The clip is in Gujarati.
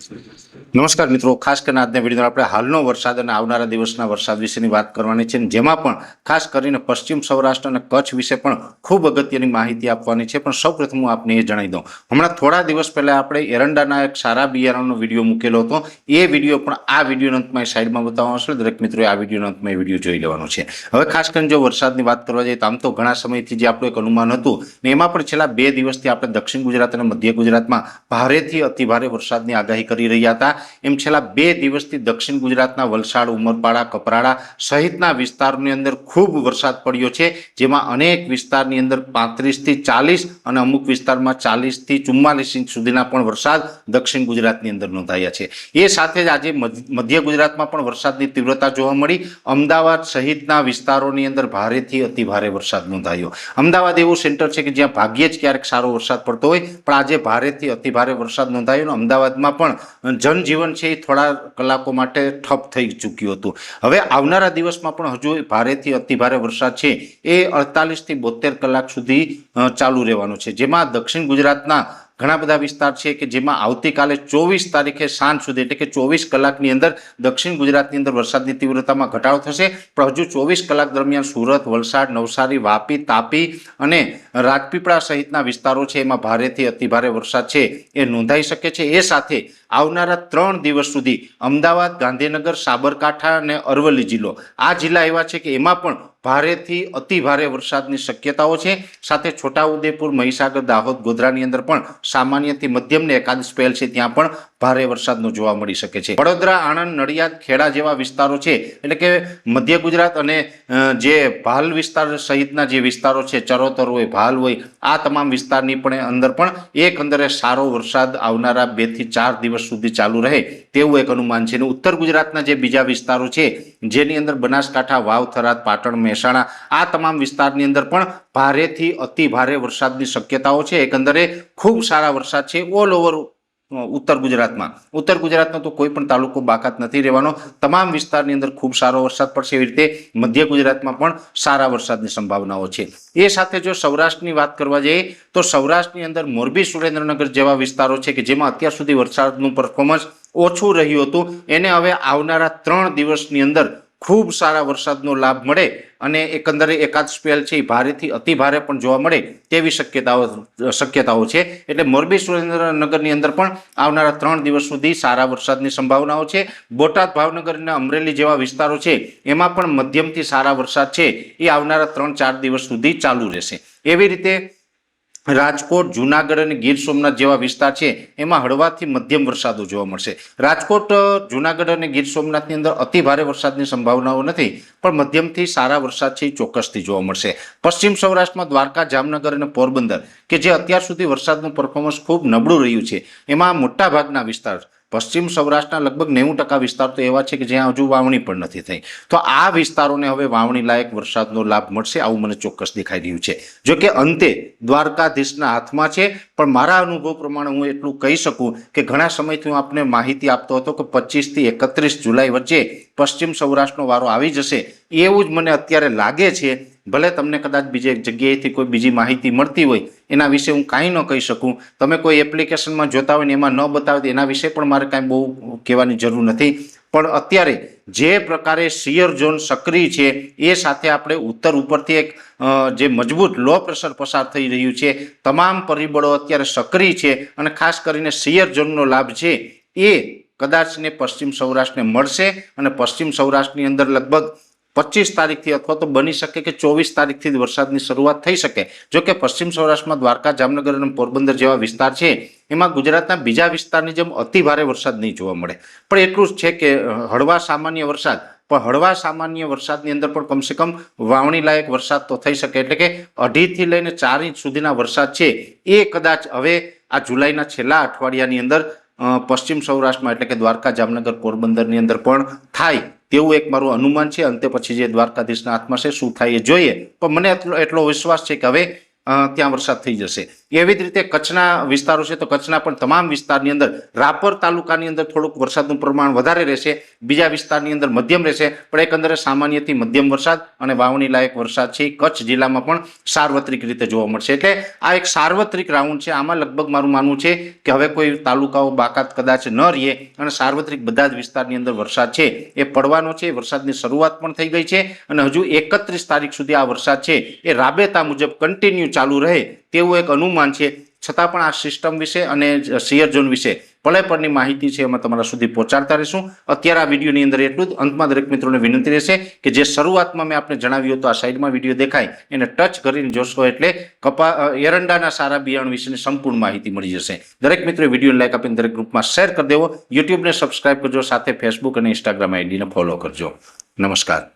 નમસ્કાર મિત્રો, ખાસ કરીને આજના વિડીયોમાં આપણે હાલનો વરસાદ અને આવનારા દિવસના વરસાદ વિશેની વાત કરવાની છે, જેમાં પણ ખાસ કરીને પશ્ચિમ સૌરાષ્ટ્ર અને કચ્છ વિશે પણ ખૂબ અગત્યની માહિતી આપવાની છે. પણ સૌપ્રથમ હું આપને એ જણાવી દઉં, હમણાં થોડા દિવસ પહેલા આપણે એરંડાના એક સારા બિયારણનો વિડીયો મૂકેલો હતો. એ વિડીયો પણ આ વિડીયોના અંતમાં સાઈડમાં બતાવવાનો છે. દરેક મિત્રોએ આ વિડીયોના અંતમાં એ વિડીયો જોઈ લેવાનો છે. હવે ખાસ કરીને જો વરસાદની વાત કરવા જઈએ તો આમ તો ઘણા સમયથી જે આપણું એક અનુમાન હતું ને એમાં પણ છેલ્લા 2 દિવસથી આપણે દક્ષિણ ગુજરાત અને મધ્ય ગુજરાતમાં ભારેથી અતિભારે વરસાદની આગાહી કરી રહ્યા હતા. એમ છેલ્લા 2 દિવસથી દક્ષિણ ગુજરાતના વલસાડ, ઉમરપાડા, કપરાડા સહિતના વિસ્તારોની અંદર ખૂબ વરસાદ પડ્યો છે, જેમાં અનેક વિસ્તારની અંદર 35 થી 40 અને અમુક વિસ્તારમાં 40 થી 44 ઇંચ સુધીના પણ વરસાદ દક્ષિણ ગુજરાતની અંદર નોંધાયા છે. એ સાથે જ આજે મધ્ય ગુજરાતમાં પણ વરસાદની તીવ્રતા જોવા મળી. અમદાવાદ સહિતના વિસ્તારોની અંદર ભારેથી અતિભારે વરસાદ નોંધાયો. અમદાવાદ એવું સેન્ટર છે કે જ્યાં ભાગ્યે જ ક્યારેક સારો વરસાદ પડતો હોય, પણ આજે ભારેથી અતિભારે વરસાદ નોંધાયો. અમદાવાદમાં પણ જનજીવન છે એ થોડા કલાકો માટે ઠપ થઈ ચૂક્યું હતું. હવે આવનારા દિવસમાં પણ હજુ ભારેથી અતિભારે વરસાદ છે એ 48 થી 72 કલાક સુધી ચાલુ રહેવાનો છે, જેમાં દક્ષિણ ગુજરાતના ઘણા બધા વિસ્તાર છે કે જેમાં આવતીકાલે 24 તારીખે સાંજ સુધી એટલે કે 24 કલાકની અંદર દક્ષિણ ગુજરાતની અંદર વરસાદની તીવ્રતામાં ઘટાડો થશે. પણ હજુ 24 કલાક દરમિયાન સુરત, વલસાડ, નવસારી, વાપી, તાપી અને રાજપીપળા સહિતના વિસ્તારો છે એમાં ભારેથી અતિભારે વરસાદ છે એ નોંધાઈ શકે છે. એ સાથે આવનારા 3 દિવસ સુધી અમદાવાદ, ગાંધીનગર, સાબરકાંઠા અને અરવલ્લી જિલ્લો આ જિલ્લા એવા છે કે એમાં પણ ભારેથી અતિભારે વરસાદની શક્યતાઓ છે. સાથે છોટાઉદેપુર, મહીસાગર, દાહોદ, ગોધરાની અંદર પણ સામાન્યથી મધ્યમ ને એકાદ સ્પેલ છે ત્યાં પણ ભારે વરસાદનો જોવા મળી શકે છે. વડોદરા, આણંદ, નડિયાદ, ખેડા જેવા વિસ્તારો છે એટલે કે મધ્ય ગુજરાત અને જે ભાલ વિસ્તાર સહિતના જે વિસ્તારો છે, ચરોતર હોય, ભાલ હોય, આ તમામ વિસ્તારની પણ અંદર પણ એકંદરે સારો વરસાદ આવનારા 2 થી 4 દિવસ સુધી ચાલુ રહે તેવું એક અનુમાન છે. ઉત્તર ગુજરાતના જે બીજા વિસ્તારો છે જેની અંદર બનાસકાંઠા, વાવ, થરાદ, પાટણ, મહેસાણા આ તમામ વિસ્તારની અંદર પણ ભારેથી અતિ ભારે વરસાદની શક્યતાઓ છે. એકંદરે ખૂબ સારા વરસાદ છે ઓલ ઓવર ઉત્તર ગુજરાતનો તો કોઈ પણ તાલુકો બાકાત નથી રહેવાનો. તમામ વિસ્તારની અંદર ખૂબ સારો વરસાદ પડશે. એવી રીતે મધ્ય ગુજરાતમાં પણ સારા વરસાદની સંભાવનાઓ છે. એ સાથે જો સૌરાષ્ટ્રની વાત કરવા જઈએ તો સૌરાષ્ટ્રની અંદર મોરબી, સુરેન્દ્રનગર જેવા વિસ્તારો છે કે જેમાં અત્યાર સુધી વરસાદનું પરફોર્મન્સ ઓછું રહ્યું હતું, એને હવે આવનારા 3 દિવસની અંદર ખૂબ સારા વરસાદનો લાભ મળે અને એકંદરે એકાદ સ્પેલ છે ભારેથી અતિભારે પણ જોવા મળે તેવી શક્યતાઓ છે. એટલે મોરબી, સુરેન્દ્રનગરની અંદર પણ આવનારા 3 દિવસ સુધી સારા વરસાદની સંભાવનાઓ છે. બોટાદ, ભાવનગર અને અમરેલી જેવા વિસ્તારો છે એમાં પણ મધ્યમથી સારા વરસાદ છે એ આવનારા 3-4 દિવસ સુધી ચાલુ રહેશે. એવી રીતે રાજકોટ, જૂનાગઢ અને ગીર સોમનાથ જેવા વિસ્તાર છે એમાં હળવાથી મધ્યમ વરસાદો જોવા મળશે. રાજકોટ, જૂનાગઢ અને ગીર સોમનાથની અંદર અતિ ભારે વરસાદની સંભાવનાઓ નથી, પણ મધ્યમથી સારા વરસાદ છે એ ચોક્કસથી જોવા મળશે. પશ્ચિમ સૌરાષ્ટ્રમાં દ્વારકા, જામનગર અને પોરબંદર કે જે અત્યાર સુધી વરસાદનું પરફોર્મન્સ ખૂબ નબળું રહ્યું છે, એમાં મોટા ભાગના વિસ્તાર પશ્ચિમ સૌરાષ્ટ્રના લગભગ 90% વિસ્તાર તો એવા છે કે જ્યાં હજુ વાવણી પણ નથી થઈ. તો આ વિસ્તારોને હવે વાવણી લાયક વરસાદનો લાભ મળશે આવું મને ચોક્કસ દેખાઈ રહ્યું છે. જો કે અંતે દ્વારકાધીશના હાથમાં છે, પણ મારા અનુભવ પ્રમાણે હું એટલું કહી શકું કે ઘણા સમયથી હું આપને માહિતી આપતો હતો કે 25 થી 31 જુલાઈ વચ્ચે પશ્ચિમ સૌરાષ્ટ્રનો વારો આવી જશે એવું જ મને અત્યારે લાગે છે. ભલે તમને કદાચ બીજી એક જગ્યાએથી કોઈ બીજી માહિતી મળતી હોય એના વિશે હું કાંઈ ન કહી શકું. તમે કોઈ એપ્લિકેશનમાં જોતા હોય ને એમાં ન બતાવે એના વિશે પણ મારે કાંઈ બહુ કહેવાની જરૂર નથી. પણ અત્યારે જે પ્રકારે શિયર ઝોન સક્રિય છે એ સાથે આપણે ઉત્તર ઉપરથી એક જે મજબૂત લો પ્રેશર પસાર થઈ રહ્યું છે, તમામ પરિબળો અત્યારે સક્રિય છે અને ખાસ કરીને શિયર ઝોનનો લાભ છે એ કદાચને પશ્ચિમ સૌરાષ્ટ્રને મળશે અને પશ્ચિમ સૌરાષ્ટ્રની અંદર લગભગ 25 તારીખથી અથવા તો બની શકે કે 24 તારીખથી વરસાદની શરૂઆત થઈ શકે. જો કે પશ્ચિમ સૌરાષ્ટ્રમાં દ્વારકા, જામનગર અને પોરબંદર જેવા વિસ્તાર છે એમાં ગુજરાતના બીજા વિસ્તારની જેમ અતિ ભારે વરસાદ નહીં જોવા મળે, પણ એટલું જ છે કે હળવા સામાન્ય વરસાદ, પણ હળવા સામાન્ય વરસાદની અંદર પણ કમસે કમ વાવણી લાયક વરસાદ તો થઈ શકે. એટલે કે 2.5 થી લઈને 4 ઇંચ સુધીના વરસાદ છે એ કદાચ હવે આ જુલાઈના છેલ્લા અઠવાડિયાની અંદર પશ્ચિમ સૌરાષ્ટ્રમાં એટલે કે દ્વારકા, જામનગર, પોરબંદરની અંદર પણ થાય તેવું એક મારું અનુમાન છે. અંતે પછી જે દ્વારકાધીશના હાથમાં છે શું થાય એ જોઈએ, પણ મને એટલો વિશ્વાસ છે કે હવે ત્યાં વરસાદ થઈ જશે. એવી જ રીતે કચ્છના વિસ્તારો છે તો કચ્છના પણ તમામ વિસ્તારની અંદર રાપર તાલુકાની અંદર થોડુંક વરસાદનું પ્રમાણ વધારે રહેશે, બીજા વિસ્તારની અંદર મધ્યમ રહેશે, પણ એકંદરે સામાન્યથી મધ્યમ વરસાદ અને વાવણી લાયક વરસાદ છે એ કચ્છ જિલ્લામાં પણ સાર્વત્રિક રીતે જોવા મળશે. એટલે આ એક સાર્વત્રિક રાઉન્ડ છે. આમાં લગભગ મારું માનવું છે કે હવે કોઈ તાલુકાઓ બાકાત કદાચ ન રહે અને સાર્વત્રિક બધા જ વિસ્તારની અંદર વરસાદ છે એ પડવાનો છે. વરસાદની શરૂઆત પણ થઈ ગઈ છે અને હજુ 31 તારીખ સુધી આ વરસાદ છે એ રાબેતા મુજબ કન્ટિન્યુ ચાલુ રહે તેવું એક અનુમાન છે. છતાં પણ આ સિસ્ટમ વિશે અને શિયર ઝોન વિશે પળે પળની માહિતી છે એમાં તમારા સુધી પહોંચાડતા રહીશું. અત્યારે આ વિડીયોની અંદર એટલું જ. અંતમાં દરેક મિત્રોને વિનંતી રહેશે કે જે શરૂઆતમાં મેં આપણે જણાવ્યું હતું આ સાઈડમાં વિડીયો દેખાય એને ટચ કરીને જોશો એટલે એરંડાના સારા બિયારણ વિશેની સંપૂર્ણ માહિતી મળી જશે. દરેક મિત્રોએ વિડીયોને લાઈક આપીને દરેક ગ્રુપમાં શેર કરી દેવો. યુટ્યુબને સબસ્ક્રાઇબ કરજો, સાથે ફેસબુક અને ઇન્સ્ટાગ્રામ આઈડીને ફોલો કરજો. નમસ્કાર.